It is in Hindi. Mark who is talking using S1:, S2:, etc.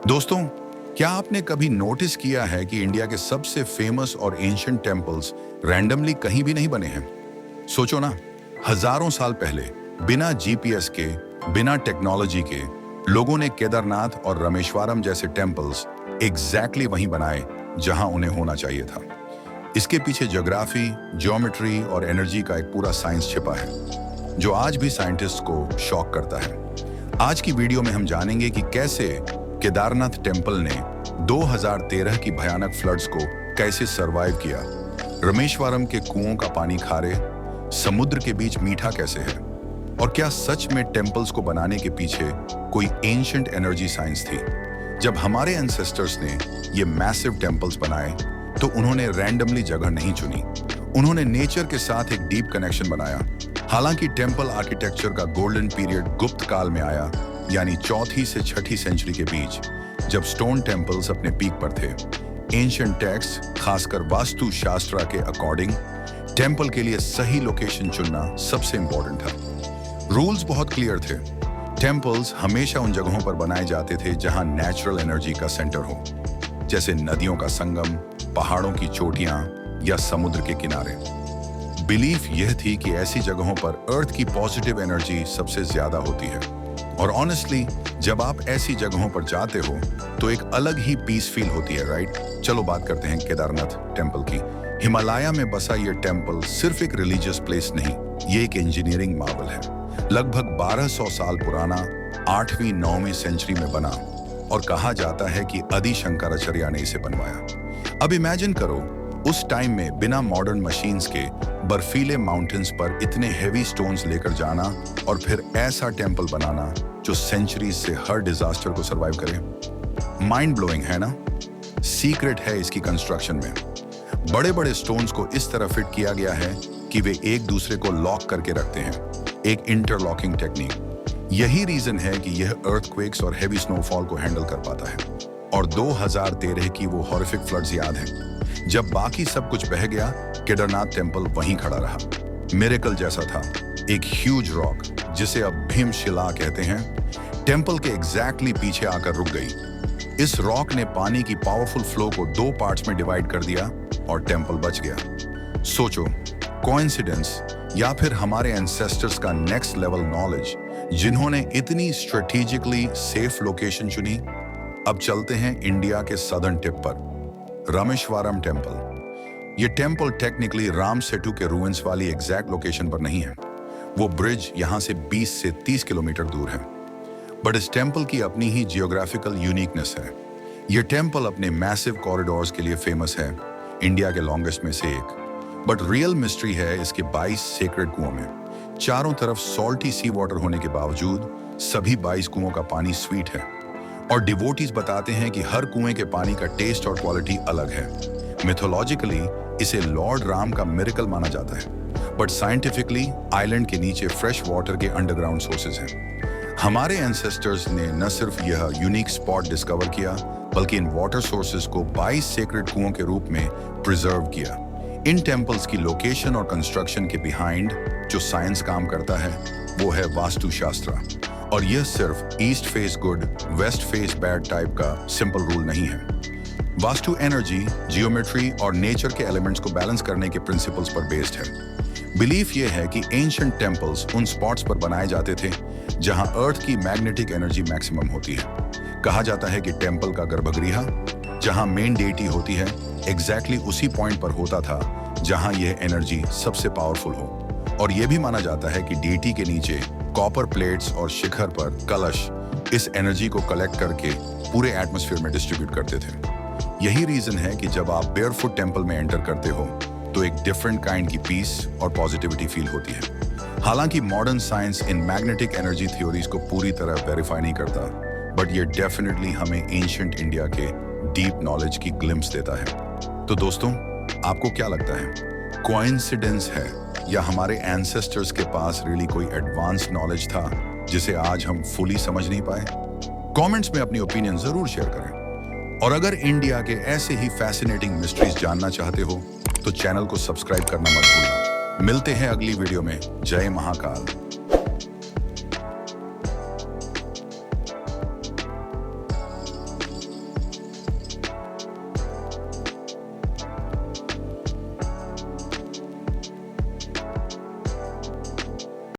S1: दोस्तों, क्या आपने कभी नोटिस किया है कि इंडिया के सबसे फेमस और एंशिएंट टेम्पल्स रैंडमली कहीं भी नहीं बने हैं? सोचो ना, हजारों साल पहले बिना जीपीएस के, बिना टेक्नोलॉजी के, लोगों ने केदारनाथ और रामेश्वरम जैसे टेम्पल्स एग्जैक्टली वहीं बनाए जहां उन्हें होना चाहिए था। इसके पीछे ज्योग्राफी, ज्योमेट्री और एनर्जी का एक पूरा साइंस छिपा है, जो आज भी साइंटिस्ट को शॉक करता है। आज की वीडियो में हम जानेंगे कि कैसे केदारनाथ टेम्पल ने 2013 की भयानक फ्लड्स को कैसे सरवाइव किया, रामेश्वरम के कुओं का पानी खारे, समुद्र के बीच मीठा कैसे है, और क्या सच में टेम्पल्स को बनाने के पीछे कोई एंशिएंट एनर्जी साइंस थी। जब हमारे एंसेस्टर्स ने ये मैसिव टेम्पल्स बनाए तो उन्होंने रैंडमली जगह नहीं चुनी, उन्होंने नेचर के साथ एक डीप कनेक्शन बनाया। हालांकि टेम्पल आर्किटेक्चर का गोल्डन पीरियड गुप्त काल में आया, यानी 4वीं से 6वीं सेंचुरी के बीच, जब स्टोन टेम्पल्स अपने पीक पर थे। एंशिएंट टेक्स्ट, खासकर वास्तु शास्त्र के अकॉर्डिंग, टेम्पल के लिए सही लोकेशन चुनना सबसे इंपॉर्टेंट था। रूल्स बहुत क्लियर थे। टेम्पल्स हमेशा उन जगहों पर बनाए जाते थे जहां नेचुरल एनर्जी का सेंटर हो, जैसे नदियों का संगम, पहाड़ों की चोटियां या समुद्र के किनारे। बिलीफ यह थी कि ऐसी जगहों पर अर्थ की पॉजिटिव एनर्जी सबसे ज्यादा होती है। और ऑनेस्टली, जब आप ऐसी जगहों पर जाते हो तो एक अलग ही पीस फील होती है, राइट? चलो बात करते हैं केदारनाथ टेम्पल की। हिमालय में बसा ये टेम्पल सिर्फ एक रिलीजियस प्लेस नहीं, ये एक इंजीनियरिंग मार्वल है। लगभग 1200 साल पुराना, 8वीं 9वीं सेंचुरी में बना, और कहा जाता है कि आदि शंकराचार्य ने इसे बनवाया। अब इमेजिन करो, उस टाइम में बिना मॉडर्न मशीन्स के बर्फीले माउंटेन्स पर इतने हेवी स्टोन्स लेकर जाना और फिर ऐसा टेम्पल बनाना जो सेंचुरीज से हर डिजास्टर को सरवाइव करे। माइंड ब्लोइंग है ना? सीक्रेट है इसकी कंस्ट्रक्शन में। बड़े बड़े स्टोन्स को इस तरह फिट किया गया है कि वे एक दूसरे को लॉक करके रखते हैं, एक इंटरलॉकिंग टेक्निक। यही रीजन है कि यह अर्थक्वेक्स और हेवी स्नोफॉल को हैंडल कर पाता है। और 2013 की वो हॉरिफिक फ्लड्स याद हैं, जब बाकी सब कुछ बह गया, केदारनाथ टेम्पल वहीं खड़ा रहा। मिरेकल जैसा था। एक ह्यूज रॉक, जिसे अब भीमशिला कहते हैं, टेम्पल के एग्जैक्टली पीछे आकर रुक गई। इस रॉक ने पानी की पावरफुल फ्लो को 2 पार्ट्स में डिवाइड कर दिया और टेम्पल बच गया। सोचो, कोइंसिडेंस या फिर हमारे एंसेस्टर्स का नेक्स्ट लेवल नॉलेज, जिन्होंने इतनी स्ट्रेटेजिकली सेफ लोकेशन चुनी। अब चलते हैं इंडिया के सदर्न टिप पर, रामेश्वरम टेम्पल। ये टेम्पल टेक्निकली राम सेतु के रूइंस वाली एग्जैक्ट लोकेशन पर नहीं है। वो ब्रिज यहां से 20 से 30 किलोमीटर दूर है। बट इस टेम्पल की अपनी ही जियोग्राफिकल यूनिकनेस है। ये टेम्पल अपने मैसिव कॉरिडोर्स के लिए फेमस है, इंडिया के लॉन्गेस्ट में से एक। बट रियल मिस्ट्री है इसके 22 सेक्रेड कुओं में। चारों तरफ सॉल्टी सी वाटर होने के बावजूद सभी 22 कुओं का पानी स्वीट है। और डिवोटीज बताते हैं कि हर कुएं के पानी का टेस्ट और क्वालिटी अलग है। मिथोलॉजिकली इसे लॉर्ड राम का मिरेकल माना जाता है, बट साइंटिफिकली आइलैंड के नीचे फ्रेश वाटर के अंडरग्राउंड सोर्सेज हैं। हमारे एंसेस्टर्स ने न सिर्फ यह यूनिक स्पॉट डिस्कवर किया, बल्कि इन वाटर सोर्सेज को 22 सेक्रेड कुओं के रूप में प्रिजर्व किया। इन टेम्पल्स की लोकेशन और कंस्ट्रक्शन के बिहाइंड जो साइंस काम करता है, वो है वास्तु शास्त्र। और यह सिर्फ east face good, west face bad type का सिंपल रूल नहीं है। वास्तु एनर्जी, जियोमेट्री और नेचर के एलिमेंट्स को बैलेंस करने के प्रिंसिपल्स पर बेस्ड है। बिलीफ ये है कि एंशिएंट टेम्पल्स उन स्पॉट्स पर बनाए जाते थे जहां अर्थ की मैग्नेटिक एनर्जी मैक्सिमम होती है। कहा जाता है कि टेम्पल का गर्भगृह, जहां मेन डेटी होती है, एग्जैक्टली उसी पॉइंट पर होता था जहां यह एनर्जी सबसे पावरफुल हो। और यह भी माना जाता है कि डेटी के नीचे कॉपर प्लेट्स और शिखर पर कलश इस एनर्जी को कलेक्ट करके पूरे एटमॉस्फेयर में डिस्ट्रीब्यूट करते थे। यही रीजन है कि जब आप बेयरफुट टेम्पल में एंटर करते हो तो एक डिफरेंट काइंड की पीस और पॉजिटिविटी फील होती है। हालांकि modern science in magnetic energy theories को पूरी तरह वेरीफाई नहीं करता, बट ये डेफिनेटली हमें एंशिएंट इंडिया के डीप नॉलेज की ग्लिम्स देता है। तो दोस्तों, आपको क्या लगता है, कोइंसिडेंस है या हमारे एंसेस्टर्स के पास रियली कोई एडवांस नॉलेज था जिसे आज हम फुली समझ नहीं पाए? कमेंट्स में अपनी ओपिनियन जरूर शेयर करें। और अगर इंडिया के ऐसे ही फैसिनेटिंग मिस्ट्रीज जानना चाहते हो तो चैनल को सब्सक्राइब करना मत भूलना। मिलते हैं अगली वीडियो में। जय महाकाल।